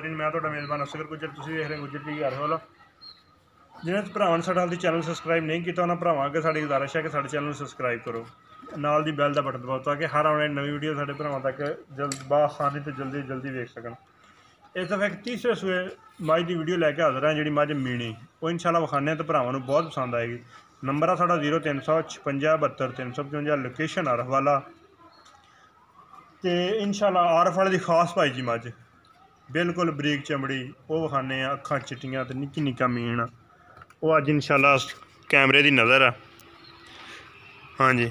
Morning. मैं ਤੁਹਾਡਾ ਮੇਜ਼ਬਾਨ ਅਸਗਰ ਗੁੱਜਰ, ਤੁਸੀਂ ਵੇਖ ਰਹੇ ਗੁੱਜਰ ਟੀ ਘਰ ਵਾਲਾ। ਜਿਹਨਾਂ ਭਰਾਵਾਂ ਨੇ ਸਾਡਾ ਹਾਲ ਚੈਨਲ ਸਬਸਕ੍ਰਾਈਬ ਨਹੀਂ ਕੀਤਾ ਉਹਨਾਂ ਭਰਾਵਾਂ ਅੱਗੇ ਸਾਡੀ ਗੁਜ਼ਾਰਿਸ਼ ਹੈ ਕਿ ਸਾਡੇ ਚੈਨਲ ਨੂੰ ਸਬਸਕ੍ਰਾਈਬ ਕਰੋ, ਨਾਲ ਦੀ ਬੈਲ ਦਾ ਬਟਨ ਦਬਾਓ ਤਾਂ ਕਿ ਹਰ ਆਉਣ ਵਾਲੀ ਨਵੀਂ ਵੀਡੀਓ ਸਾਡੇ ਭਰਾਵਾਂ ਤੱਕ ਬਾਸਾਨੀ ਤੇ ਜਲਦੀ ਵੇਖ ਸਕਣ। ਇਸ ਦਫਾ ਇੱਕ ਤੀਸਰੇ ਸੂਏ ਮੱਝ ਦੀ ਵੀਡੀਓ ਲੈ ਕੇ ਹਾਜ਼ਰ ਹਾਂ, ਜਿਹੜੀ ਮੱਝ ਮੀਣੀ ਉਹ ਇੰਸ਼ਾਅੱਲਾ ਵਿਖਾਉਂਦੇ ਹਾਂ ਤੇ ਭਰਾਵਾਂ ਨੂੰ ਬਹੁਤ ਪਸੰਦ ਆਏਗੀ। ਨੰਬਰ ਆ ਸਾਡਾ 0356 72 355, ਲੋਕੇਸ਼ਨ ਆਰਫ ਵਾਲਾ ਤੇ इंशाल्लाह आरफ वाले की खास भाई जी मझ बिल्कुल बरीक चमड़ी वो विखाने अखां चिट्टियां ते निक्की निक्का मीन वो अज इंशाल्लाह कैमरे की नज़र है। हाँ जी,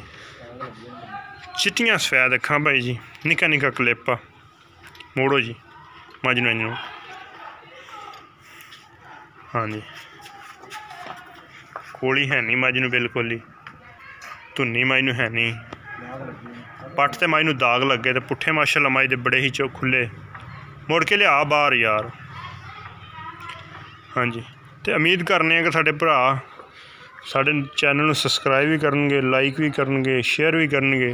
चिट्टियां सफैद अखां भाई जी, निक्का निक्का क्लिप मोड़ो जी मझ नूं। हाँ जी, कोली है नहीं मझ नूं, बिल्कुल ही धुन्नी मझ नूं है नहीं, पट ते मझ नूं दाग लगे तो पुट्ठे माशाअल्लाह मझ दे बड़े ही खुले मुड़ के लिया बाहर यार। हाँ जी, तो उम्मीद करने कि साडे भरा साडे चैनल नूं सबसक्राइब भी करनगे, लाइक भी करनगे, शेयर भी करनगे।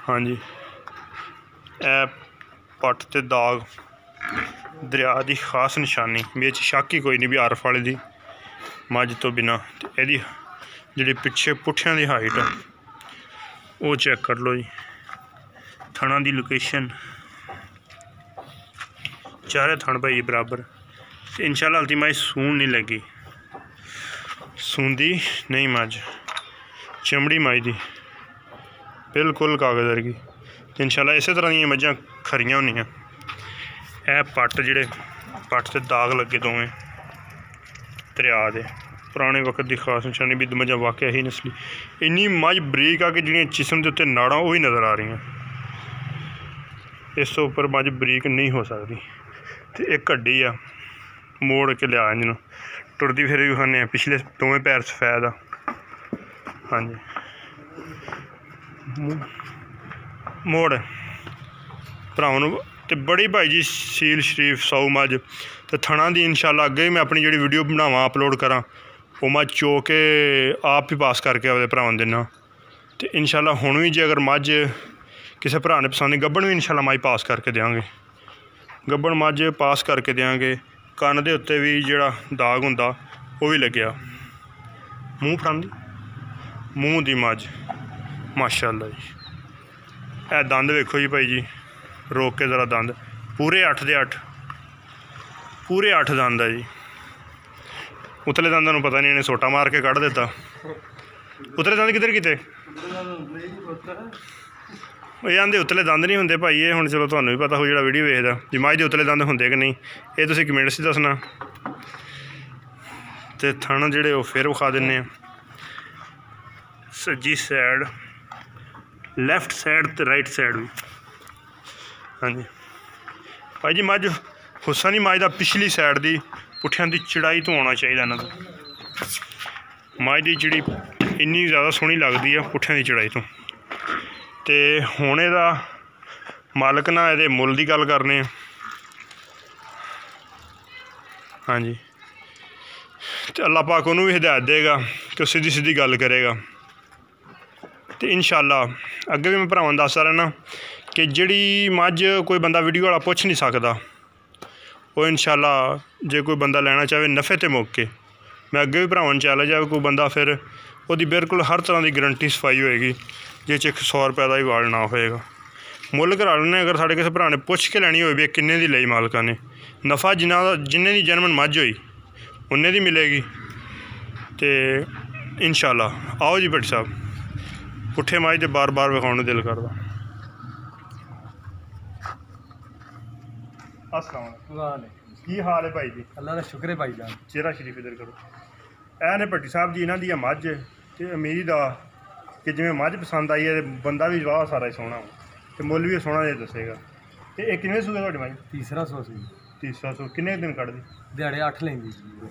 हाँ जी, ए पट ते दाग दरिया की खास निशानी, बिच शक ही कोई नहीं भी आरफ वाले दी मझ तो बिना। इहदी जिहड़ी पिछे पुट्ठियां दी हाइट है वो चेक कर लो जी, थणा दी लोकेशन चारे थण भाई बराबर। इंशाल्लाह हल्ती मझ सून नहीं लगी, सूंदी नहीं मझ, चमड़ी मझ दी बिल्कुल कागज़ वर्गी। इंशाल्लाह इस तरह दी मझां खरियां होंदियां। ए पट जिहड़े पट ते दाग लगे दोवें दरिया दे पुराने वक्त की खास निशानी भी मझां वाकई ही नस्ली। इन्नी मझ बरीक आ कि जिहड़ियां जिस्म के उत्ते नाड़ां वो भी नज़र आ रही, इस तो उपर मझ बरीक नहीं हो सकती। तो एक हड्डी आ मोड़ के लिया इन्हूं टुरदी फिर भी खाने, पिछले दोवें पैर सफैद आ। हाँ जी, मोड़ भरावां नूं ते बड़ी भाई जी सील शरीफ सौ मझ ते थणा दी इंशाल्लाह अगे मैं अपनी जिहड़ी वीडियो बनावां अपलोड करां वो मैं चो के आप ही पास करके अपने भरावां देना। तो इंशाल्लाह हुण भी जे अगर मझ किसी भरा ने पसंद गब्बन भी इंशाल्लाह मझ पास करके देंगे, गब्बन मझ पास करके देंगे। कन्न दे उत्ते भी जिहड़ा दाग हुंदा वो भी लग्या, मूँह फड़ांदी मूँह दी मझ माशाअल्लाह जी। ए दंद वेखो जी भाई जी, रोक के ज़रा दंद पूरे 8 दे 8 पूरे 8 दंद है जी। उतले दंदा नूं पता नहीं इन्हें सोटा मार के कढ़ दिता। उतले दंद किधर किते ये आंदे उतले दंद नहीं होंदे भाई। ये हुण चलो तुहानूं भी पता हो जिहड़ा वीडियो वेखदा जी मझ दे उतले दंद होंदे कि नहीं, ये तुसीं कमेंट्स च दसना। ते थण जिहड़े वो फिर विखा दिन्ने आ, सज्जी साइड लैफ्ट साइड ते राइट साइड भी। हाँ जी भाई जी, मझ हुस्सा नहीं मझ दा पिछली साइड दी पुट्ठियां दी चढ़ाई तो आना चाहिए इन्हां दा। मझ दी चिड़ी इन्नी ज़्यादा सोहनी लगदी है पुट्ठियां दी चढ़ाई तो। ते हुण इहदा मालक ना इहदे मुल दी गल करने। हाँ जी, ते अल्लाह पाक उहनूं भी हिदायत देगा कि सीधी सीधी गल करेगा। तो इंशाल्लाह अगे भी मैं भरावां दसदा रहना कि जिहड़ी मझ कोई बंदा वीडियो वाला पुछ नहीं सकदा वो इंशाल्लाह जे कोई बंदा लेना चाहे नफ़े ते मौके मैं अगे भी भरावां चैलेंज है कोई बंदा फिर वो बिल्कुल हर तरह की गारंटी सफाई होएगी जिस 100 रुपये का भी वाल ना होएगा। मुल करा लेने अगर साढ़े किसी भरा ने पुछ के लैनी हो किन्ने दी लई मालका ने, नफ़ा जिन्ने दी जनमन मझ होई उन्ने दी मिलेगी। तो इंशाल्लाह आओ जी भट्ट साहब, पुट्ठे मझ तो बार बार विखाने दिल करदा। की हाल है भाई जी? अल्लाह का शुक्र है भाई जान। चेहरा शरीफ इधर करो। ऐ ने भट्टी साहब जी इन्हां दी मझ ते उम्मीद आ कि जिवें मझ पसंद आई है बंदा भी वाह सारा ही सोहना तो मुल भी सोहना जिहा दसेगा। तो ये किन्ने सूए तुहाडी मझ? तीसरा सौ सी। तीसरा सौ किन्ने दिन कढ़दी? दिहाड़े 8 लेंदी जी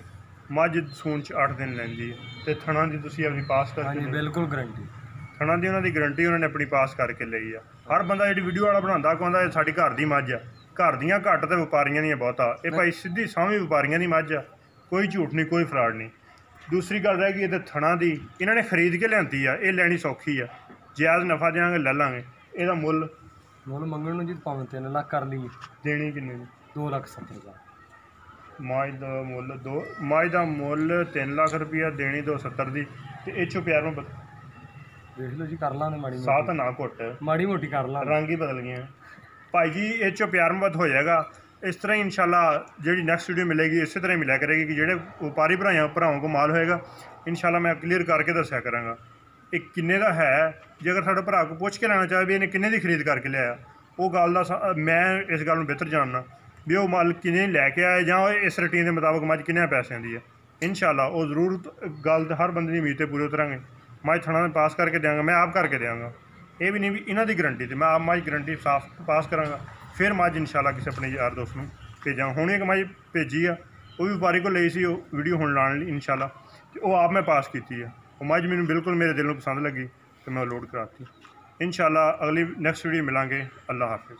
मझ सून च 8 दिन लैंदी है। तो थणा दी तुसीं अपनी पास हाँ करके जी बिल्कुल गारंटी थणा दी उन्होंने गारंटी उन्होंने अपनी पास करके लई आ। हर बंदा जी वीडियो वाला बनाता कहता साडी घर दी मझ आ, घर दियां घट तो व्यापारियां दियां बहुत आ। ये भाई सीधी सामने व्यापारियां दी मझ आ, कोई झूठ नहीं कोई फ्रॉड नहीं। दूसरी गल रह गई ये थणा दी इन्होंने खरीद के लियांदी आ, ये लैनी सौखी आ, जायज़ नफ़ा देंगे ले लांगे। ਇਹਦਾ ਮੁੱਲ ਮੁੱਲ ਮੰਗਣ ਨੂੰ ਜੀ ਭਾਵੇਂ 3 ਲੱਖ ਕਰ ਲਈਏ। ਦੇਣੀ ਕਿੰਨੇ ਦੀ? 2,70,000 ਮਾਝ ਦਾ ਮੁੱਲ ਮਾਝ ਦਾ ਮੁੱਲ 3 ਲੱਖ ਰੁਪਈਆ, ਦੇਣੀ 270 ਦੀ। ਤੇ ਇਹ 'ਚੋਂ ਪਿਆਰ ਨੂੰ ਦੇਖ ਲਓ ਜੀ, ਕਰ ਲਾਂਗੇ ਮਾੜੀ ਸਾਹ ਮੋਟੀ, ਤਾਂ ਨਾ ਘੁੱਟ, ਮਾੜੀ ਮੋਟੀ ਕਰ ਲਾਂਗੇ। ਰੰਗ ਹੀ ਬਦਲ ਗਏ ਭਾਈ ਜੀ। ਇਹ 'ਚੋਂ ਪਿਆਰ ਮੁਹੱਬਤ ਹੋ ਜਾਏਗਾ। ਇਸ ਤਰ੍ਹਾਂ ਹੀ ਇਨਸ਼ਾਅੱਲਾ ਜਿਹੜੀ ਨੈਕਸਟ ਵੀਡੀਓ ਮਿਲੇਗੀ ਇਸੇ ਤਰ੍ਹਾਂ ਹੀ ਮਿਲਿਆ ਕਰੇਗੀ ਕਿ ਜਿਹੜੇ ਵਪਾਰੀ ਭਰਾਵਾਂ ਕੋਲ ਮਾਲ ਹੋਏਗਾ ਇਨਸ਼ਾਅੱਲਾ ਮੈਂ ਕਲੀਅਰ ਕਰਕੇ ਦੱਸਿਆ ਕਰਾਂਗਾ ਇਹ ਕਿੰਨੇ ਦਾ ਹੈ। ਜੇ ਅਗਰ ਸਾਡੇ ਭਰਾ ਕੋਲ ਪੁੱਛ ਕੇ ਲੈਣਾ ਚਾਹੇ ਵੀ ਇਹਨੇ ਕਿੰਨੇ ਦੀ ਖਰੀਦ ਕਰਕੇ ਲਿਆਇਆ, ਉਹ ਗੱਲ ਦਾ ਮੈਂ ਇਸ ਗੱਲ ਨੂੰ ਬਿਹਤਰ ਜਾਣਨਾ ਵੀ ਉਹ ਮਾਲ ਕਿੰਨੇ ਲੈ ਕੇ ਆਏ ਜਾਂ ਇਸ ਰੂਟੀਨ ਦੇ ਮੁਤਾਬਕ ਮੱਝ ਕਿੰਨੇ ਪੈਸਿਆਂ ਦੀ ਹੈ। ਇਨਸ਼ਾਅੱਲਾ ਉਹ ਜ਼ਰੂਰ ਗੱਲ ਹਰ ਬੰਦੇ ਦੀ ਉਮੀਦ 'ਤੇ ਪੂਰੇ ਉਤਰਾਂਗੇ। ਮੱਝ ਥਣਾ ਪਾਸ ਕਰਕੇ ਦਿਆਂਗਾ, ਮੈਂ ਆਪ ਕਰਕੇ ਦਿਆਂਗਾ। ਇਹ ਵੀ ਨਹੀਂ ਵੀ ਇਹਨਾਂ ਦੀ ਗਰੰਟੀ 'ਤੇ, ਮੈਂ ਆਪ ਮੱਝ ਗਰੰਟੀ ਸਾਫ਼ ਪਾਸ ਕਰਾਂਗਾ, ਫਿਰ ਮੱਝ ਇਨਸ਼ਾਅੱਲਾ ਕਿਸੇ ਆਪਣੇ ਯਾਰ ਦੋਸਤ ਨੂੰ ਭੇਜਾਂ। ਹੁਣ ਇੱਕ ਮੱਝ ਭੇਜੀ ਆ, ਉਹ ਵੀ ਵਪਾਰੀ ਕੋਲ ਲਈ ਸੀ, ਉਹ ਵੀਡੀਓ ਹੁਣ ਲਾਉਣ ਲਈ ਇਨਸ਼ਾਅੱਲਾ, ਅਤੇ ਉਹ ਆਪ ਮੈਂ ਪਾਸ ਕੀਤੀ ਆ। ਉਹ ਮੱਝ ਮੈਨੂੰ ਬਿਲਕੁਲ ਮੇਰੇ ਦਿਲ ਨੂੰ ਪਸੰਦ ਲੱਗੀ ਅਤੇ ਮੈਂ ਲੋਡ ਕਰਾਤੀ। ਇਨਸ਼ਾਅੱਲਾ ਅਗਲੀ ਨੈਕਸਟ ਵੀਡੀਓ ਮਿਲਾਂਗੇ। ਅੱਲਾ ਹਾਫਿਜ਼।